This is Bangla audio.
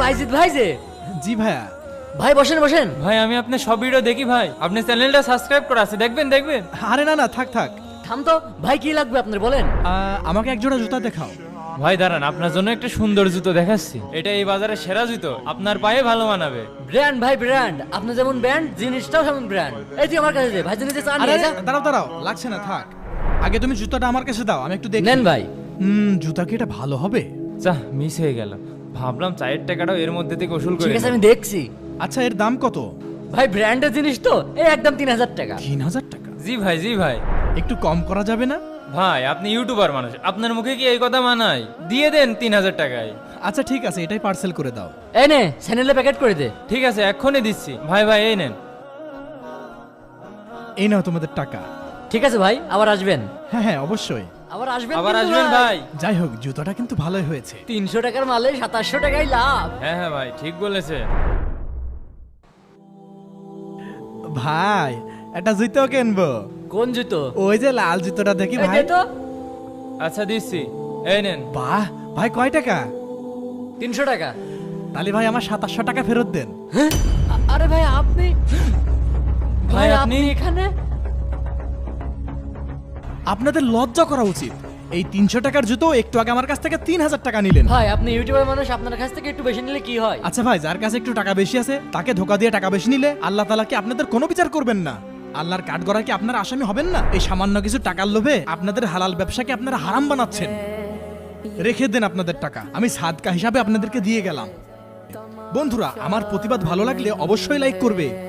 বাইজিৎ ভাই যে। জি ভাইয়া। ভাই বসেন বসেন। ভাই আমি আপনার সব ভিডিও দেখি ভাই, আপনি চ্যানেলটা সাবস্ক্রাইব করা আছে, দেখবেন দেখবেন। আরে না না, থাক থাক। থাম তো ভাই, কি লাগবে আপনার বলেন। আমাকে এক জোড়া জুতা দেখাও। ভাই দাঁড়ান, আপনার জন্য একটা সুন্দর জুতো দেখাচ্ছি, এটা এই বাজারে সেরা জুতো, আপনার পায়ে ভালো মানাবে। ব্র্যান্ড ভাই ব্র্যান্ড, আপনি যেমন ব্র্যান্ড জিনিসটাও তেমন ব্র্যান্ড। এই তুই আমার কাছে দে ভাই, জিনিস চান আরে নিয়ে যা। দাঁড়াও দাঁড়াও, লাগছে না, থাক। আগে তুমি জুতাটা আমার কাছে দাও, আমি একটু দেখি। নেন ভাই। জুতা কি এটা ভালো হবে? চাহ মিস হয়ে গেল, ভাবলাম চায়ের টাকাটাও এর মধ্যে থেকে ওসুল করে ঠিক আছে নেব। আমি দেখছি। আচ্ছা, এর দাম কত? ভাই ব্র্যান্ডের জিনিস তো, এই একদম 3000 টাকা। 3000 টাকা? জি ভাই জি ভাই। একটু কম করা যাবে না? ভাই আপনি ইউটিউবার মানুষ, আপনার মুখে কি এই কথা মানায়? দিয়ে দেন 3000 টাকায়। আচ্ছা ঠিক আছে, এটাই পার্সেল করে দাও। এই নে চ্যানেলে প্যাকেট করে দে। ঠিক আছে এক্ষুনি দিচ্ছি। ভাই ভাই এই নেন। এই নাও তোমাদের টাকা। ঠিক আছে ভাই, আবার আসবেন। হ্যাঁ হ্যাঁ, অবশ্যই। আবার আসবেন আবার কিন্তু আসবেন ভাই। যাই হোক, জুতাটা কিন্তু ভালোই হয়েছে। 300 টাকার মালে 2700 টাকাই লাভ। হ্যাঁ হ্যাঁ ভাই ঠিক বলেছে। ভাই একটা জুতো কিনবো। কোন জুতো? ওই যে লাল জুতোটা দেখি এই ভাই। দে তো। আচ্ছা দিচ্ছি, এই নেন। বাহ ভাই, কয় টাকা? 300 টাকা। তাহলে ভাই আমার 2700 টাকা ফেরত দেন। হ্যাঁ? আরে ভাই আপনি, ভাই ভাই, আপনি আপনি- এখানে? আপনাদের লজ্জা করা উচিত। এই 300 টাকার জুতো একটু আগে আমার কাছ থেকে 3000 টাকা নিলেন। ভাই আপনি ইউটিউবার মানুষ, আপনার কাছ থেকে একটু বেশি নিলে কি হয়? আচ্ছা ভাই, যার কাছে একটু টাকা বেশি আছে তাকে ধোকা দিয়ে টাকা বেশি নিলে আল্লাহ তাআলা কি আপনাদের কোনো বিচার করবেন না? আল্লাহর কাঠগড়ায় কি আপনারা আসামি হবেন না? এই সামান্য কিছু টাকার লোভে আপনাদের হালাল ব্যবসাকে আপনারা হারাম বানাচ্ছেন। রেখে দেন আপনাদের টাকা, আমি সাদকা হিসাবে আপনাদেরকে দিয়ে গেলাম। বন্ধুরা, আমার প্রতিবাদ ভালো লাগলে অবশ্যই লাইক করবে।